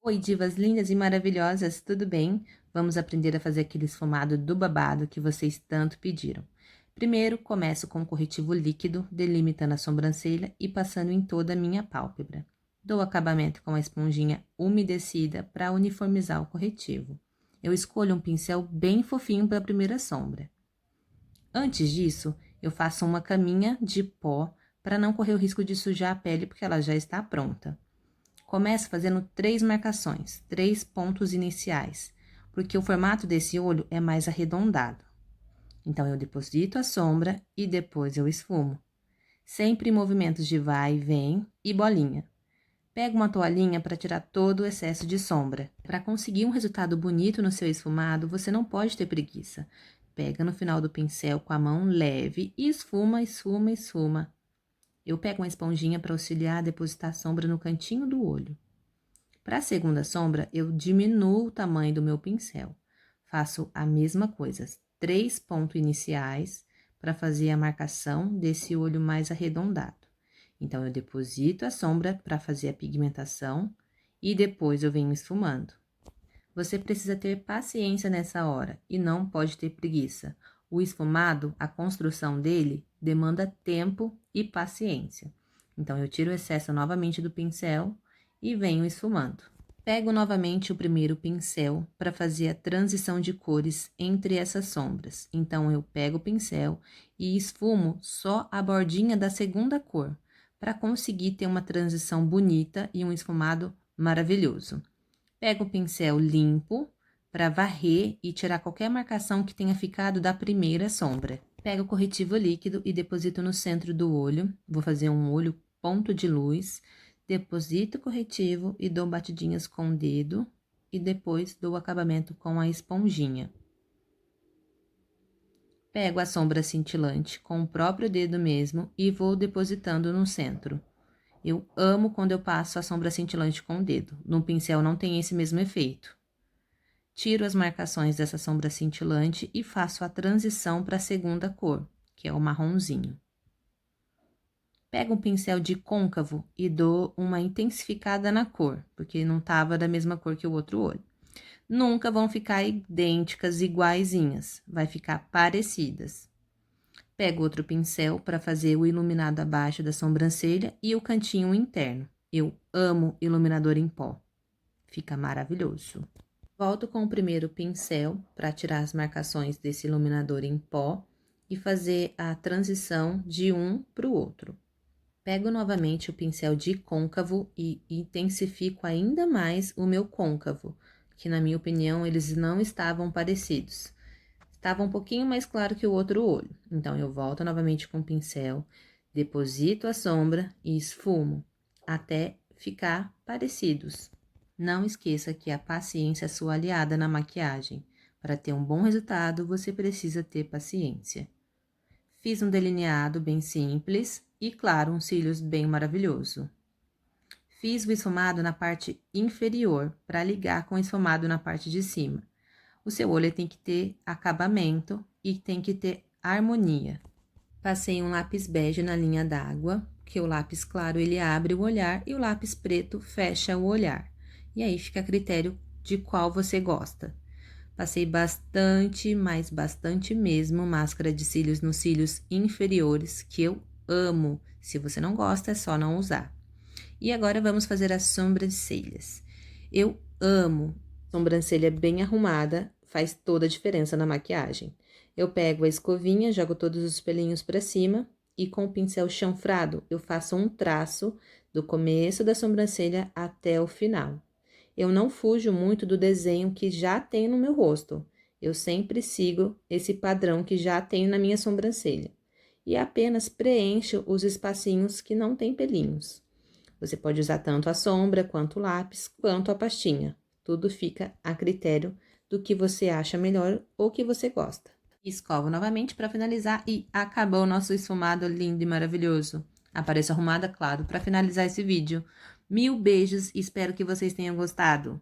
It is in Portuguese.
Oi, divas lindas e maravilhosas, tudo bem? Vamos aprender a fazer aquele esfumado do babado que vocês tanto pediram. Primeiro, começo com o corretivo líquido, delimitando a sobrancelha e passando em toda a minha pálpebra. Dou acabamento com a esponjinha umedecida para uniformizar o corretivo. Eu escolho um pincel bem fofinho para a primeira sombra. Antes disso, eu faço uma caminha de pó para não correr o risco de sujar a pele porque ela já está pronta. Começo fazendo 3 marcações, 3 pontos iniciais, porque o formato desse olho é mais arredondado. Então, eu deposito a sombra e depois eu esfumo. Sempre em movimentos de vai e vem e bolinha. Pego uma toalhinha para tirar todo o excesso de sombra. Para conseguir um resultado bonito no seu esfumado, você não pode ter preguiça. Pega no final do pincel com a mão leve e esfuma, esfuma, esfuma. Eu pego uma esponjinha para auxiliar a depositar a sombra no cantinho do olho. Para a segunda sombra, eu diminuo o tamanho do meu pincel. Faço a mesma coisa, 3 pontos iniciais para fazer a marcação desse olho mais arredondado. Então, eu deposito a sombra para fazer a pigmentação e depois eu venho esfumando. Você precisa ter paciência nessa hora e não pode ter preguiça. O esfumado, a construção dele, demanda tempo e paciência. Então, eu tiro o excesso novamente do pincel e venho esfumando. Pego novamente o primeiro pincel para fazer a transição de cores entre essas sombras. Então, eu pego o pincel e esfumo só a bordinha da segunda cor, para conseguir ter uma transição bonita e um esfumado maravilhoso. Pego o pincel limpo para varrer e tirar qualquer marcação que tenha ficado da primeira sombra. Pego o corretivo líquido e deposito no centro do olho. Vou fazer um olho ponto de luz. Deposito o corretivo e dou batidinhas com o dedo e depois dou o acabamento com a esponjinha. Pego a sombra cintilante com o próprio dedo mesmo e vou depositando no centro. Eu amo quando eu passo a sombra cintilante com o dedo. No pincel não tem esse mesmo efeito. Tiro as marcações dessa sombra cintilante e faço a transição para a segunda cor, que é o marronzinho. Pego um pincel de côncavo e dou uma intensificada na cor, porque não tava da mesma cor que o outro olho. Nunca vão ficar idênticas, iguaizinhas, vai ficar parecidas. Pego outro pincel para fazer o iluminado abaixo da sobrancelha e o cantinho interno. Eu amo iluminador em pó, fica maravilhoso. Volto com o primeiro pincel para tirar as marcações desse iluminador em pó e fazer a transição de um para o outro. Pego novamente o pincel de côncavo e intensifico ainda mais o meu côncavo, que na minha opinião eles não estavam parecidos. Estava um pouquinho mais claro que o outro olho. Então, eu volto novamente com o pincel, deposito a sombra e esfumo até ficar parecidos. Não esqueça que a paciência é sua aliada na maquiagem. Para ter um bom resultado, você precisa ter paciência. Fiz um delineado bem simples e, claro, um cílios bem maravilhoso. Fiz o esfumado na parte inferior para ligar com o esfumado na parte de cima. O seu olho tem que ter acabamento e tem que ter harmonia. Passei um lápis bege na linha d'água, que o lápis claro ele abre o olhar e o lápis preto fecha o olhar. E aí fica a critério de qual você gosta. Passei bastante, mas bastante mesmo, máscara de cílios nos cílios inferiores, que eu amo. Se você não gosta, é só não usar. E agora vamos fazer as sobrancelhas. Eu amo sobrancelha bem arrumada, faz toda a diferença na maquiagem. Eu pego a escovinha, jogo todos os pelinhos para cima e com o pincel chanfrado eu faço um traço do começo da sobrancelha até o final. Eu não fujo muito do desenho que já tem no meu rosto. Eu sempre sigo esse padrão que já tenho na minha sobrancelha. E apenas preencho os espacinhos que não tem pelinhos. Você pode usar tanto a sombra, quanto o lápis, quanto a pastinha. Tudo fica a critério do que você acha melhor ou que você gosta. Escovo novamente para finalizar e acabou o nosso esfumado lindo e maravilhoso. Apareço arrumada, claro, para finalizar esse vídeo. Mil beijos e espero que vocês tenham gostado.